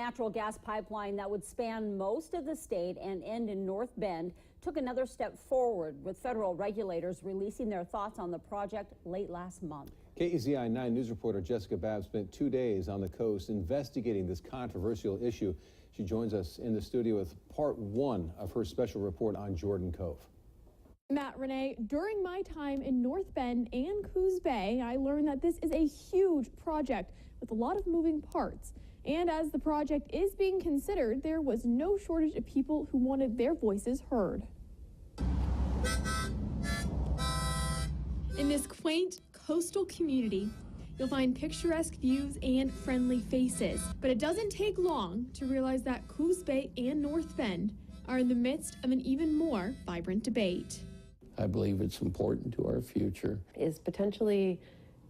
natural gas pipeline that would span most of the state and end in North Bend took another step forward, with federal regulators releasing their thoughts on the project late last month. KEZI 9 News reporter Jessica Babb spent 2 days on the coast investigating this controversial issue. She joins us in the studio with part 1 of her special report on Jordan Cove. Matt, Renee, during my time in North Bend and Coos Bay, I learned that this is a huge project with a lot of moving parts. And as the project is being considered, there was no shortage of people who wanted their voices heard. In this quaint coastal community, you'll find picturesque views and friendly faces. But it doesn't take long to realize that Coos Bay and North Bend are in the midst of an even more vibrant debate. I believe it's important to our future. Is potentially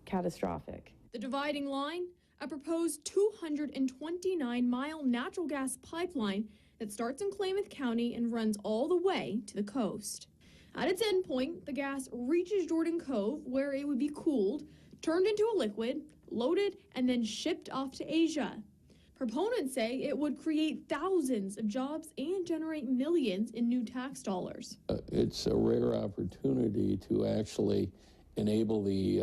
catastrophic. The dividing line, a proposed 229-mile natural gas pipeline that starts in Klamath County and runs all the way to the coast. At its endpoint, the gas reaches Jordan Cove, where it would be cooled, turned into a liquid, loaded, and then shipped off to Asia. Proponents say it would create thousands of jobs and generate millions in new tax dollars. It's a rare opportunity to actually enable the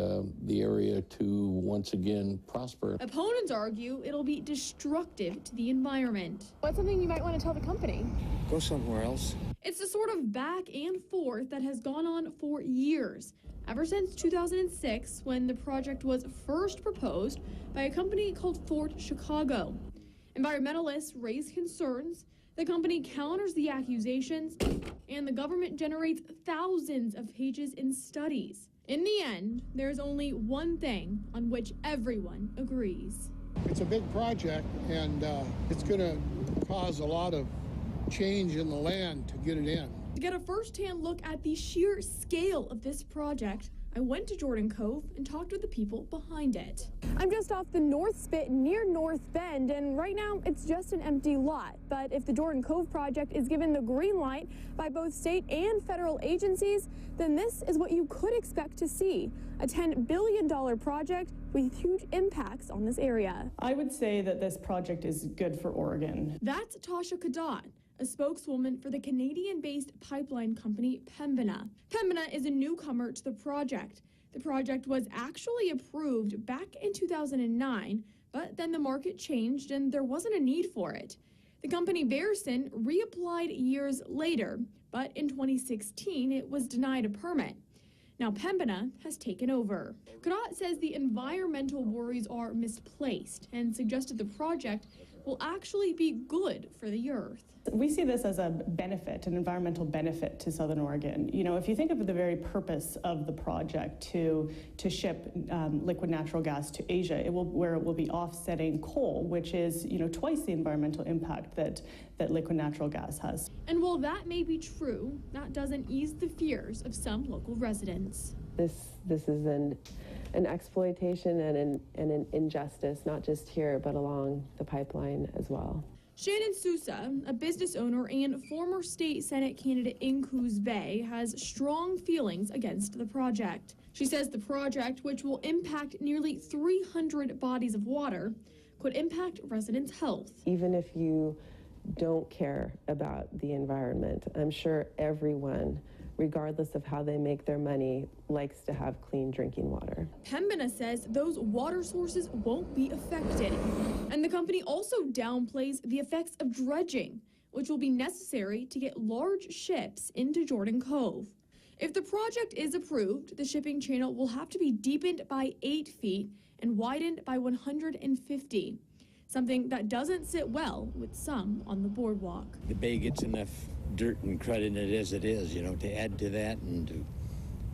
area to once again prosper. Opponents argue it'll be destructive to the environment. What's something you might want to tell the company? Go somewhere else. It's the sort of back and forth that has gone on for years, ever since 2006, when the project was first proposed by a company called Fort Chicago. Environmentalists raise concerns, the company counters the accusations, and the government generates thousands of pages in studies. In the end, there's only one thing on which everyone agrees. It's a big project, and it's going to cause a lot of change in the land to get it in. To get a first-hand look at the sheer scale of this project, I went to Jordan Cove and talked with the people behind it. I'm just off the North Spit near North Bend, and right now it's just an empty lot. But if the Jordan Cove project is given the green light by both state and federal agencies, then this is what you could expect to see: a $10 billion project with huge impacts on this area. I would say that this project is good for Oregon. That's Tasha Kadot, a spokeswoman for the Canadian-based pipeline company Pembina. Pembina is a newcomer to the project. The project was actually approved back in 2009, but then the market changed and there wasn't a need for it. The company Veresen reapplied years later, but in 2016 it was denied a permit. Now Pembina has taken over. Kadot says the environmental worries are misplaced and suggested the project will actually be good for the earth. We see this as a benefit, an environmental benefit to Southern Oregon. You know, if you think of the very purpose of the project to ship liquid natural gas to Asia, where it will be offsetting coal, which is, you know, twice the environmental impact that liquid natural gas has. And while that may be true, that doesn't ease the fears of some local residents. This is an exploitation and an injustice, not just here, but along the pipeline as well. Shannon Sousa, a business owner and former state Senate candidate in Coos Bay, has strong feelings against the project. She says the project, which will impact nearly 300 bodies of water, could impact residents' health. Even if you don't care about the environment, I'm sure everyone, regardless of how they make their money, likes to have clean drinking water. Pembina says those water sources won't be affected. And the company also downplays the effects of dredging, which will be necessary to get large ships into Jordan Cove. If the project is approved, the shipping channel will have to be deepened by 8 feet and widened by 150, something that doesn't sit well with some on the boardwalk. The bay gets enough dirt and crud in it as it is, you know, to add to that and to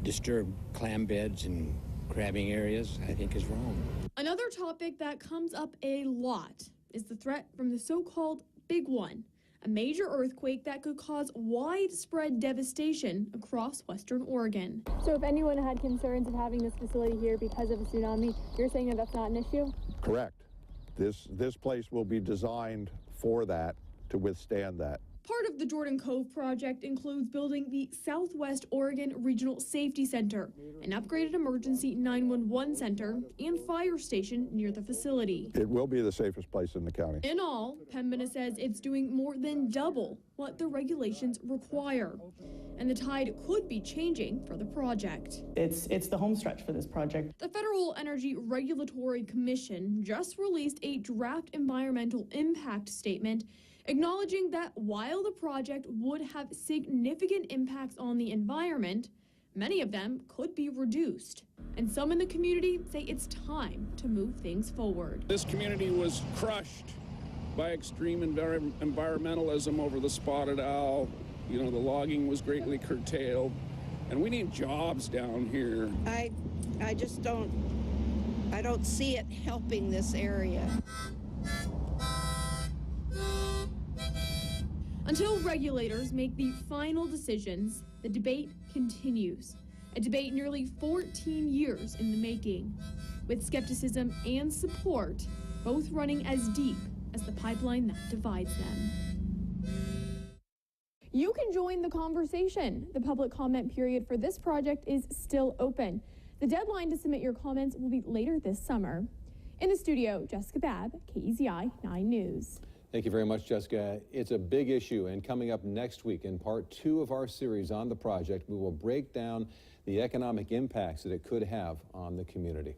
disturb clam beds and crabbing areas, I think is wrong. Another topic that comes up a lot is the threat from the so-called Big One, a major earthquake that could cause widespread devastation across Western Oregon. So if anyone had concerns of having this facility here because of a tsunami, you're saying that that's not an issue? Correct. This place will be designed for that, to withstand that. Part of the Jordan Cove project includes building the Southwest Oregon Regional Safety Center, an upgraded emergency 911 center, and fire station near the facility. It will be the safest place in the county. In all, Pembina says it's doing more than double what the regulations require. And the tide could be changing for the project. It's the home stretch for this project. The Federal Energy Regulatory Commission just released a draft environmental impact statement acknowledging that while the project would have significant impacts on the environment, many of them could be reduced. And some in the community say it's time to move things forward. This community was crushed by extreme environmentalism over the spotted owl. You know, the logging was greatly curtailed, and we need jobs down here. I just don't see it helping this area. Until regulators make the final decisions, the debate continues. A debate nearly 14 years in the making, with skepticism and support both running as deep as the pipeline that divides them. You can join the conversation. The public comment period for this project is still open. The deadline to submit your comments will be later this summer. In the studio, Jessica Babb, KEZI 9 News. Thank you very much, Jessica. It's a big issue, and coming up next week in part 2 of our series on the project, we will break down the economic impacts that it could have on the community.